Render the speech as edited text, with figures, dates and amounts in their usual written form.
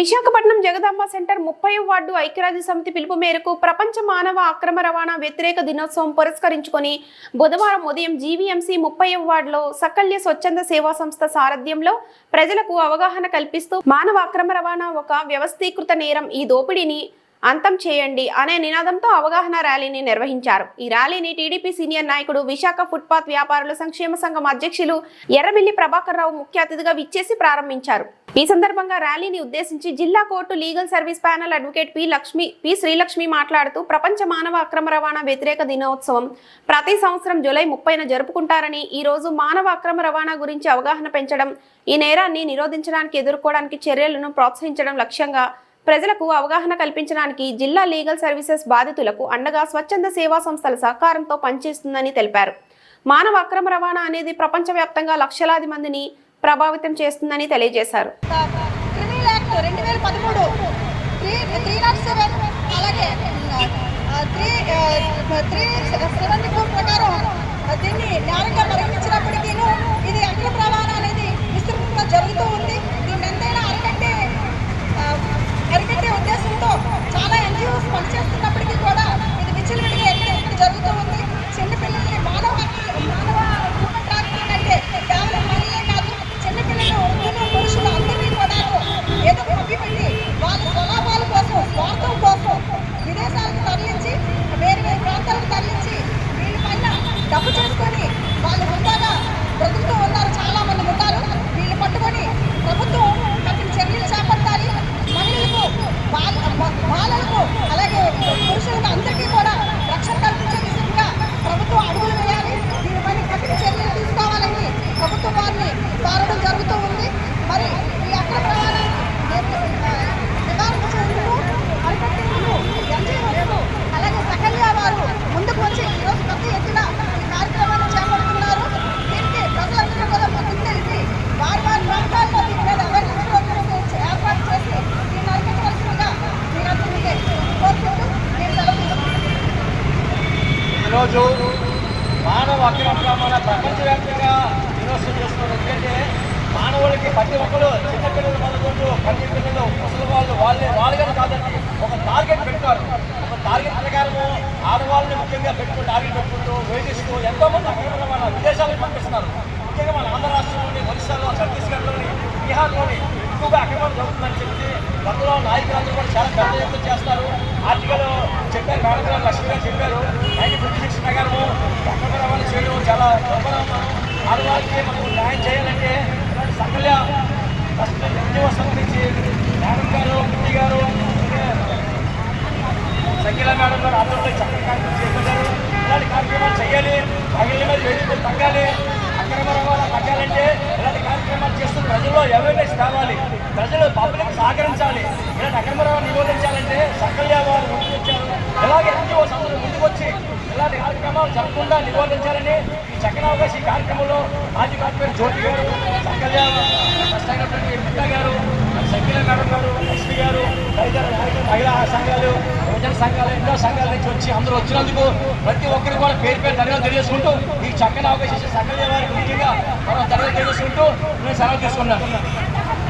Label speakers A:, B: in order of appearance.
A: Visakhapatnam Jagadamba centre 30వ ward ఐక్యరాజ్య సమితి పిలుపు మేరకు ప్రపంచ మానవ అక్రమ రవాణా వ్యతిరేక దినోత్సవం పురస్కరించుకొని బుధవారం ఉదయం జీవీఎంసీ 30వ వార్డులో సకల్య స్వచ్ఛంద సేవా సంస్థ సారథ్యంలో ప్రజలకు అవగాహన కల్పిస్తూ మానవ అక్రమ రవాణా ఒక వ్యవస్థీకృత నేరం, ఈ దోపిడీని అంతం చేయండి అనే నినాదంతో అవగాహన ర్యాలీని నిర్వహించారు. ఈ ర్యాలీని టీడీపీ సీనియర్ నాయకుడు, విశాఖ ఫుట్పాత్ వ్యాపారుల సంక్షేమ సంఘం అధ్యక్షులు ఎర్రబెల్లి ప్రభాకర్ రావు ముఖ్య అతిథిగా విచ్చేసి ప్రారంభించారు. ఈ సందర్భంగా ర్యాలీని ఉద్దేశించి జిల్లా court legal service panel advocate P Srilakshmi మాట్లాడుతూ ప్రపంచ మానవ అక్రమ రవాణా వ్యతిరేక దినోత్సవం ప్రతి సంవత్సరం జూలై 30న జరుపుకుంటారని, ఈ రోజు మానవ అక్రమ రవాణా గురించి అవగాహన పెంచడం, ఈ నేరాన్ని నిరోధించడానికి ఎదుర్కోవడానికి చర్యలను ప్రోత్సహించడం లక్ష్యంగా ప్రజలకు అవగాహన కల్పించడానికి జిల్లా లీగల్ సర్వీసెస్ బాధితులకు అండగా స్వచ్ఛంద సేవా సంస్థల సహకారంతో పనిచేస్తుందని తెలిపారు. మానవ అక్రమ రవాణా అనేది ప్రపంచవ్యాప్తంగా లక్షలాది మందిని ప్రభావితం చేస్తుందని తెలియజేశారు.
B: చాలా ఎన్జిఓస్ పనిచేస్తున్నప్పటికీ కూడా ఇది విచ్చలవిడిగా ఎక్కడ జరుగుతూ ఉంది. చిన్నపిల్లల్ని మానవ ట్రాఫికింగ్ అంటే కేవలం మహిళలే కాదు, చిన్నపిల్లలు, పురుషులు అందరినీ కూడా ఏదో మభ్యపెట్టి వాళ్ళ స్వలాభాల కోసం, స్వార్థం కోసం విదేశాలకు తరలించి, వేరు వేరు ప్రాంతాలకు తరలించి వీళ్ళ పైన డబ్బు చేసుకొని వాళ్ళు ముందుగా బ్రతుకుతూ ఉన్నారు. చాలా మంది ఉన్నారు. వీళ్ళు పట్టుకొని ప్రభుత్వం కఠిన చర్యలు చేపట్టాలి. మహిళలకు, బాలలకు, అలాగే పురుషులకు అందరికీ కూడా రక్షణ కల్పించే విధంగా ప్రభుత్వం అడుగులు వేయాలి. దీనిపైన కఠిన చర్యలు తీసుకోవాలని ప్రభుత్వం వారిని కోరడం జరుగుతూ ఉంది. మరి ఈ అక్రమ రవాణాన్ని నివారించేందుకు అరికట్టేందుకు ఎన్జీఓలు అలాగే సకల్య వారు ముందుకు వచ్చి ఈరోజు పెద్ద ఎత్తున ఈ కార్యక్రమాన్ని చేపడుతున్నారు. దీనికి ప్రజలందరూ కూడా ముందుకు తెలిపి వారి వారి ప్రాంతాల్లో దీని మీద అవేర్నెస్ ప్రోగ్రామ్స్ ఏర్పాటు చేసి దీన్ని అరికట్టవలసిందిగా మీరందరికీ కోరుకుంటూ నేను సెలవు.
C: ఈరోజు మానవ అక్రమ రవాణా ప్రపంచవ్యాప్తంగా దినోత్సవం చేస్తున్నారు. ఎందుకంటే మానవులకి ప్రతి ఒక్కరు, చిన్నపిల్లలు మొదలుకుంటూ ప్రతి పిల్లలు, ముసలి వాళ్ళుగా కాదండి, ఒక టార్గెట్ పెడతారు. ఒక టార్గెట్ ప్రకారము ఆడవాళ్ళని ముఖ్యంగా టార్గెట్ పెట్టుకుంటూ వేధిస్తూ ఎంతోమంది అక్రమ రవాణా విదేశాలకు పంపిస్తున్నారు. ముఖ్యంగా మన ఆంధ్ర రాష్ట్రంలోని, ఒరిస్సాలో, ఛత్తీస్గఢ్లోని, బీహార్లోని ఎక్కువగా అక్రమం జరుగుతుందని చెప్పి గతంలో నాయకులందరూ కూడా చాలా పెద్ద ఎత్తున చేస్తారు. ఆర్టికల్ చెప్పారు, మేడం గారు, లక్ష్మి గారు చెప్పారు. 1956 ప్రకారము అక్రమ రవాణా చేయడం చాలా దుర్భరం. ఆడవాళ్ళకి మనం న్యాయం చేయాలంటే సకల్య ఫస్ట్ ఎన్జిఓ సంబంధించి మేడం గారు, ముట్టి గారు, సంగీల మేడం గారు అందరితో చక్కటి కార్యక్రమం చేపట్టారు. ఇలాంటి కార్యక్రమాలు చేయాలి. మహిళల మీద వేదికలు తగ్గాలి. అక్రమ రవాణా తగ్గాలంటే ఇలాంటి కార్యక్రమాలు చేస్తూ ప్రజల్లో అవేర్నెస్ కావాలి. ప్రజలు పబ్లిక్ సహకరించాలి. ఇలాంటి అక్రమ రవాణా నిరోధించాలంటే సకల్య వారు ముందుకు వచ్చారు. అలాగే ఎన్జిఓస్ అందరూ ముందుకు వచ్చి ఇలాంటి కార్యక్రమాలు జరగకుండా నిరోధించాలని ఈ చక్కని అవకాశం ఈ కార్యక్రమంలో మాజీ కార్పొరేటర్ జ్యోతి గారు, సకల్య ఫస్ట్ అయినటువంటి ముట్టా గారు, సంగీల మేడం గారు, లక్ష్మి గారు, తదితర నాయకులు, మహిళా సంఘాలు, యువజన సంఘాలు, ఎన్నో సంఘాల నుంచి వచ్చి అందరూ వచ్చినందుకు ప్రతి ఒక్కరికి కూడా పేరు ధన్యవాదాలు తెలియజేసుకుంటూ ఈ చక్కని అవకాశం సకల్య వారికి ముఖ్యంగా మనం ధన్యవాదాలు తెలియజేసుకుంటూ నేను సెలవు తీసుకున్నాను.